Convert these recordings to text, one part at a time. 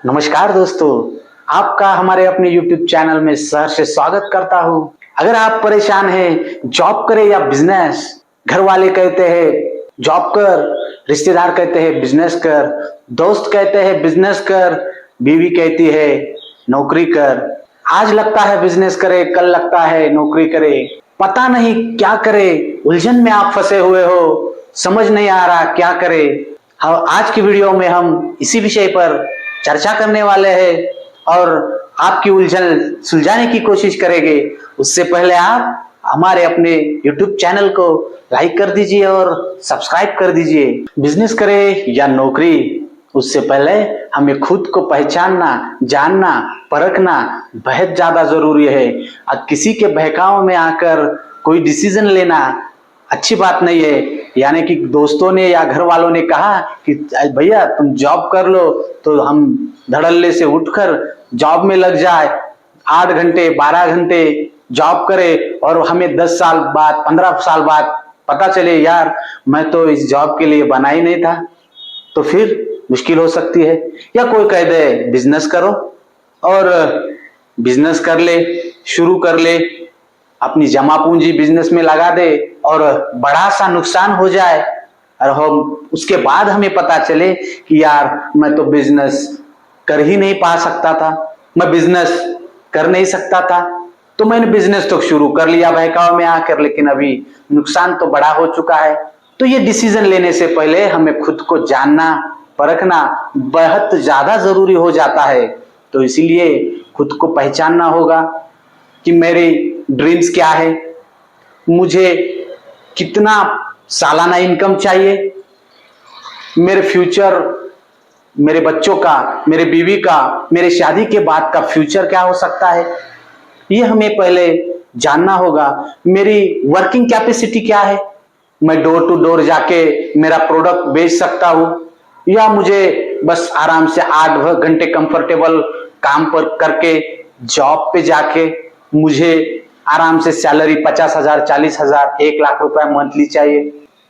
नमस्कार दोस्तों, आपका हमारे अपने YouTube चैनल में सहर्ष से स्वागत करता हूं। अगर आप परेशान हैं जॉब करें या बिजनेस, घर वाले कहते हैं जॉब कर, रिश्तेदार कहते हैं बिजनेस कर, दोस्त कहते हैं बिजनेस कर, बीवी कहती है नौकरी कर। आज लगता है बिजनेस करे, कल लगता है नौकरी करे, पता नहीं क्या करे। उलझन में आप फंसे हुए हो, समझ नहीं आ रहा क्या करे। आज की वीडियो में हम इसी विषय पर चर्चा करने वाले हैं और आपकी उलझन सुलझाने की कोशिश करेंगे। उससे पहले आप हमारे अपने YouTube चैनल को लाइक कर दीजिए और सब्सक्राइब कर दीजिए। बिजनेस करें या नौकरी, उससे पहले हमें खुद को पहचानना, जानना, परखना बेहद ज्यादा जरूरी है। अब किसी के बहकाव में आकर कोई डिसीजन लेना अच्छी बात नहीं है। यानी कि दोस्तों ने या घर वालों ने कहा कि भैया तुम जॉब कर लो, तो हम धड़ल्ले से उठकर जॉब में लग जाए, 8 घंटे 12 घंटे जॉब करे और हमें 10 साल बाद 15 साल बाद पता चले यार मैं तो इस जॉब के लिए बना ही नहीं था, तो फिर मुश्किल हो सकती है। या कोई कह दे बिजनेस करो और बिजनेस कर ले, शुरू कर ले, अपनी जमा पूंजी बिजनेस में लगा दे और बड़ा सा नुकसान हो जाए और हम उसके बाद हमें पता चले कि यार मैं तो बिजनेस कर ही नहीं पा सकता था, मैं बिजनेस कर नहीं सकता था, तो मैंने बिजनेस तो शुरू कर लिया बहकावे में आकर, लेकिन अभी नुकसान तो बड़ा हो चुका है। तो ये डिसीजन लेने से पहले हमें खुद को जानना, परखना बेहद ज्यादा जरूरी हो जाता है। तो इसीलिए खुद को पहचानना होगा कि मेरी ड्रीम्स क्या है, मुझे कितना सालाना इनकम चाहिए, मेरे फ्यूचर, मेरे बच्चों का, मेरे बीवी का, मेरे शादी के बाद का फ्यूचर क्या हो सकता है, ये हमें पहले जानना होगा। मेरी वर्किंग कैपेसिटी क्या है, मैं डोर टू डोर जाके मेरा प्रोडक्ट बेच सकता हूं या मुझे बस आराम से 8 घंटे कंफर्टेबल काम पर करके जॉब पे जाके मुझे आराम से सैलरी 50,000, 40,000, 1 लाख रुपए मंथली चाहिए।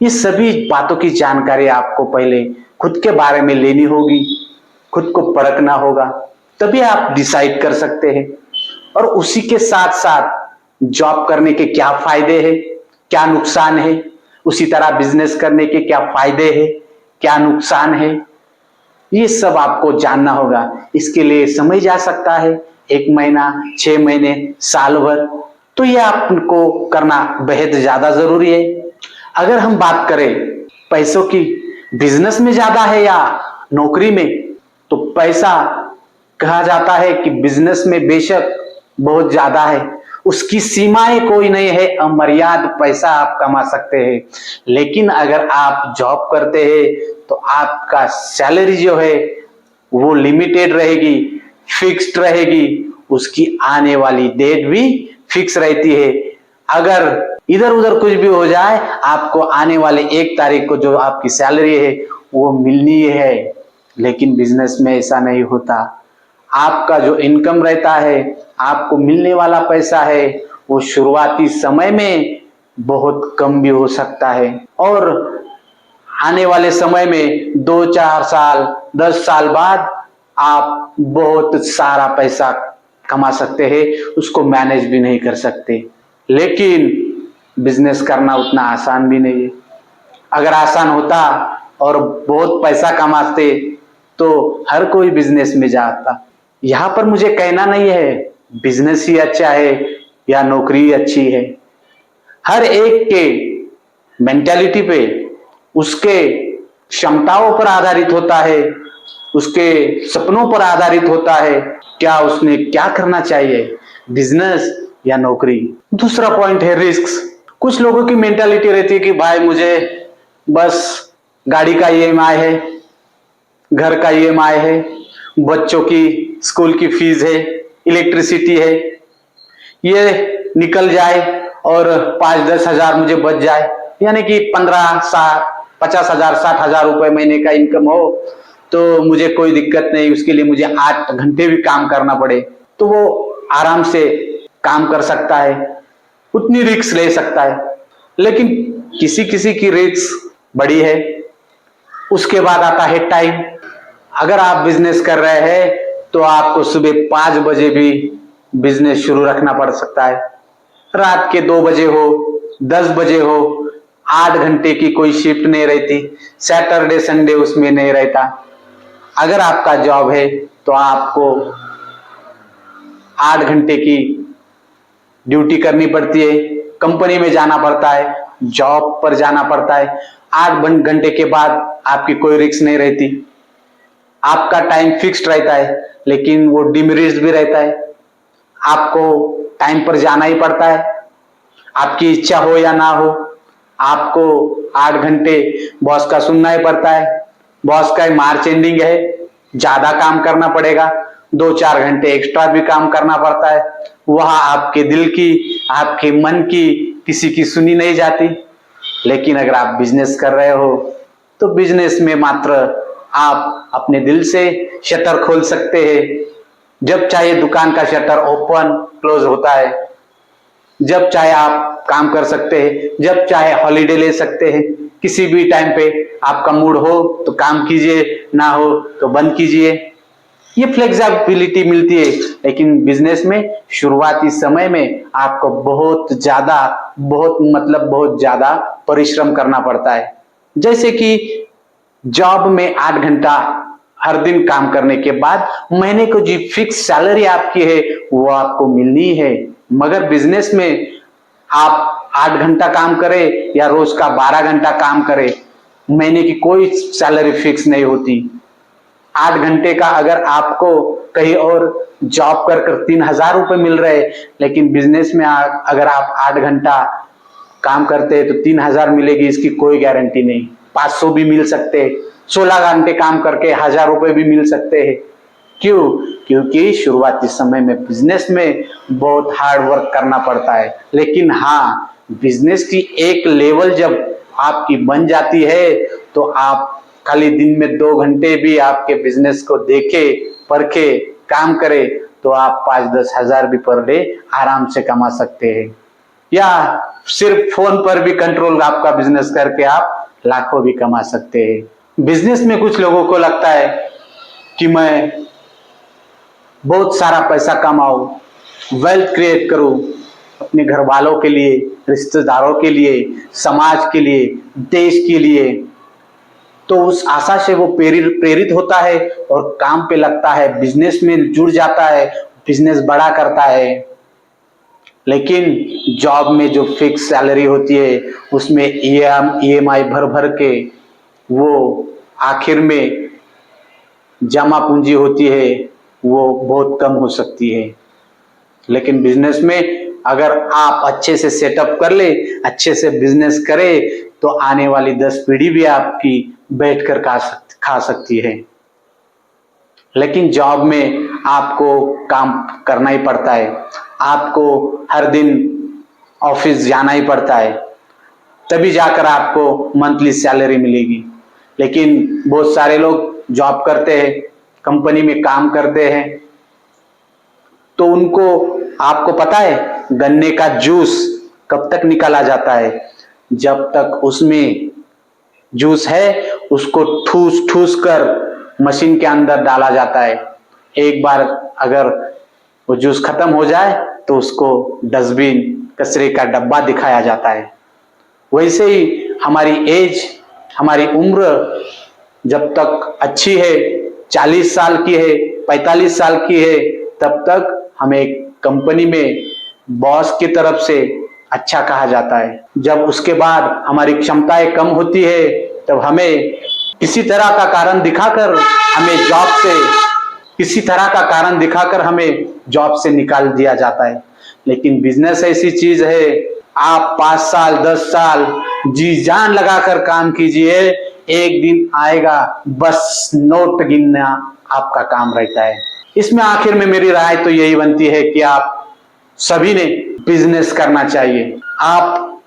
ये सभी बातों की जानकारी आपको पहले खुद के बारे में लेनी होगी, खुद को परखना होगा, तभी आप डिसाइड कर सकते हैं। और उसी के साथ साथ जॉब करने के क्या फायदे हैं, क्या नुकसान है, उसी तरह बिजनेस करने के क्या फायदे हैं, क्या नुकसान है, ये सब आपको जानना होगा। इसके लिए समय जा सकता है, 1 महीना, 6 महीने, साल भर, तो ये आपको करना बेहद ज्यादा जरूरी है। अगर हम बात करें पैसों की, बिजनेस में ज्यादा है या नौकरी में, तो पैसा कहा जाता है कि बिजनेस में बेशक बहुत ज्यादा है, उसकी सीमाएं कोई नहीं है, अमर्याद पैसा आप कमा सकते हैं। लेकिन अगर आप जॉब करते हैं तो आपका सैलरी जो है वो लिमिटेड रहेगी, फिक्स्ड रहेगी, उसकी आने वाली डेट भी फिक्स रहती है। अगर इधर उधर कुछ भी हो जाए, आपको आने वाले 1 तारीख को जो आपकी सैलरी है वो मिलनी है। लेकिन बिजनेस में ऐसा नहीं होता। आपका जो इनकम रहता है, आपको मिलने वाला पैसा है, वो शुरुआती समय में बहुत कम भी हो सकता है और आने वाले समय में 2-4 साल, 10 साल बाद आप बहुत सारा पैसा कमा सकते हैं, उसको मैनेज भी नहीं कर सकते। लेकिन बिजनेस करना उतना आसान भी नहीं है। अगर आसान होता और बहुत पैसा कमाते तो हर कोई बिजनेस में जाता। यहाँ पर मुझे कहना नहीं है बिजनेस ही अच्छा है या नौकरी ही अच्छी है। हर एक के मेंटालिटी पे, उसके क्षमताओं पर आधारित होता है, उसके सपनों पर आधारित होता है, क्या उसने क्या करना चाहिए, बिजनेस या नौकरी। दूसरा पॉइंट है रिस्क। कुछ लोगों की मेंटालिटी रहती है कि भाई मुझे बस गाड़ी का ईएमआई है, घर का ईएमआई है, बच्चों की स्कूल की फीस है, इलेक्ट्रिसिटी है, ये निकल जाए और 5-10 हजार मुझे बच जाए, यानी कि 50,000, 60,000 रुपए महीने का इनकम हो तो मुझे कोई दिक्कत नहीं, उसके लिए मुझे 8 घंटे भी काम करना पड़े तो वो आराम से काम कर सकता है, उतनी रिस्क ले सकता है। लेकिन किसी किसी की रिस्क बड़ी है। उसके बाद आता है टाइम। अगर आप बिजनेस कर रहे हैं तो आपको सुबह 5 बजे भी बिजनेस शुरू रखना पड़ सकता है, रात के 2 बजे हो, 10 बजे हो, 8 घंटे की कोई शिफ्ट नहीं रहती, सैटरडे संडे उसमें नहीं रहता। अगर आपका जॉब है तो आपको 8 घंटे की ड्यूटी करनी पड़ती है, कंपनी में जाना पड़ता है, जॉब पर जाना पड़ता है। 8 घंटे के बाद आपकी कोई रिस्क नहीं रहती, आपका टाइम फिक्स्ड रहता है, लेकिन वो डिमेरिट्स भी रहता है। आपको टाइम पर जाना ही पड़ता है, आपकी इच्छा हो या ना हो, आपको 8 घंटे बॉस का सुनना ही पड़ता है। बॉस का मार्च एंडिंग है, ज्यादा काम करना पड़ेगा, 2-4 घंटे एक्स्ट्रा भी काम करना पड़ता है। वहां आपके दिल की, आपके मन की किसी की सुनी नहीं जाती। लेकिन अगर आप बिजनेस कर रहे हो तो बिजनेस में मात्र आप अपने दिल से शटर खोल सकते हैं। जब चाहे दुकान का शटर ओपन क्लोज होता है, जब चाहे आप काम कर सकते हैं, जब चाहे हॉलीडे ले सकते हैं। किसी भी टाइम पे आपका मूड हो तो काम कीजिए, ना हो तो बंद कीजिए। ये फ्लेक्सिबिलिटी मिलती है। लेकिन बिजनेस में शुरुआती समय में आपको बहुत ज्यादा परिश्रम करना पड़ता है। जैसे कि जॉब में 8 घंटा हर दिन काम करने के बाद महीने को जो फिक्स सैलरी आपकी है वो आपको मिलनी है। मगर बिजनेस में आप 8 घंटा काम करें या रोज का 12 घंटा काम करें, महीने की कोई सैलरी फिक्स नहीं होती। 8 घंटे का अगर आपको कहीं और जॉब कर 3,000 रुपए मिल रहे, लेकिन बिजनेस में अगर आप 8 घंटा काम करते हैं तो 3,000 मिलेगी, इसकी कोई गारंटी नहीं। 500 भी मिल सकते हैं, 16 घंटे काम करके 1,000 रुपए भी मिल सकते हैं। क्यों? क्योंकि शुरुआती समय में बिजनेस में बहुत हार्ड वर्क करना पड़ता है। लेकिन हाँ, बिजनेस की एक लेवल जब आपकी बन जाती है तो आप खाली दिन में 2 घंटे भी आपके बिजनेस को देखे, परखे, काम करे तो आप 5-10 हजार भी पर डे आराम से कमा सकते हैं। या सिर्फ फोन पर भी कंट्रोल आपका बिजनेस करके आप लाखों भी कमा सकते हैं। बिजनेस में कुछ लोगों को लगता है कि मैं बहुत सारा पैसा कमाऊं, वेल्थ क्रिएट करूं अपने घर वालों के लिए, रिश्तेदारों के लिए, समाज के लिए, देश के लिए। तो उस आशा से वो प्रेरित होता है और काम पे लगता है, बिजनेस में जुड़ जाता है, बिजनेस बड़ा करता है। लेकिन जॉब में जो फिक्स सैलरी होती है उसमें ईएमआई भर भर के वो आखिर में जमा पूंजी होती है वो बहुत कम हो सकती है। लेकिन बिजनेस में अगर आप अच्छे से सेटअप कर ले, अच्छे से बिजनेस करे तो आने वाली 10 पीढ़ी भी आपकी बैठकर खा सकती है। लेकिन जॉब में आपको काम करना ही पड़ता है, आपको हर दिन ऑफिस जाना ही पड़ता है, तभी जाकर आपको मंथली सैलरी मिलेगी। लेकिन बहुत सारे लोग जॉब करते हैं, कंपनी में काम करते हैं, तो उनको आपको पता है गन्ने का जूस कब तक निकाला जाता है? जब तक उसमें जूस है उसको ठूस ठूस कर मशीन के अंदर डाला जाता है। एक बार अगर वो जूस खत्म हो जाए तो उसको डस्टबिन, कचरे का डब्बा दिखाया जाता है। वैसे ही हमारी एज, हमारी उम्र जब तक अच्छी है, 40 साल की है, 45 साल की है, तब तक हमें कंपनी में बॉस की तरफ से अच्छा कहा जाता है। जब उसके बाद हमारी क्षमताएं कम होती है तब हमें किसी तरह का कारण दिखाकर हमें जॉब से निकाल दिया जाता है। लेकिन बिजनेस ऐसी चीज है, आप 5 साल 10 साल जी जान लगाकर काम कीजिए, एक दिन आएगा बस नोट गिनना आपका काम रहता है। इसमें आखिर में मेरी राय तो यही बनती है कि आप सभी ने बिजनेस करना चाहिए। आप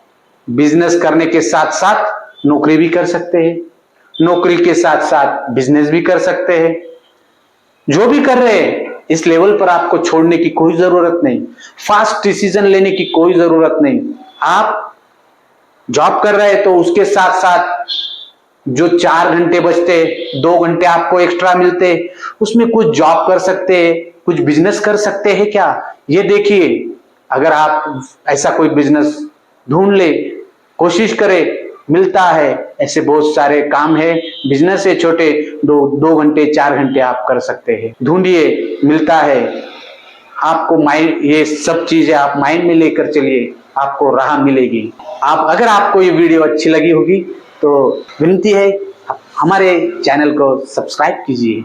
बिजनेस करने के साथ साथ नौकरी भी कर सकते हैं, नौकरी के साथ साथ बिजनेस भी कर सकते हैं। जो भी कर रहे हैं इस लेवल पर आपको छोड़ने की कोई जरूरत नहीं, फास्ट डिसीजन लेने की कोई जरूरत नहीं। आप जॉब कर रहे हैं तो उसके साथ साथ जो 4 घंटे बचते, 2 घंटे आपको एक्स्ट्रा मिलते, उसमें कुछ जॉब कर सकते हैं, कुछ बिजनेस कर सकते हैं क्या? ये देखिए। अगर आप ऐसा कोई बिजनेस ढूंढ ले, कोशिश करें, मिलता है। ऐसे बहुत सारे काम है, बिजनेस है छोटे, 2 घंटे 4 घंटे आप कर सकते हैं। ढूंढिए, मिलता है। आपको माइंड, ये सब चीजें आप माइंड में लेकर चलिए, आपको राह मिलेगी। अगर आपको ये वीडियो अच्छी लगी होगी तो विनती है हमारे चैनल को सब्सक्राइब कीजिए।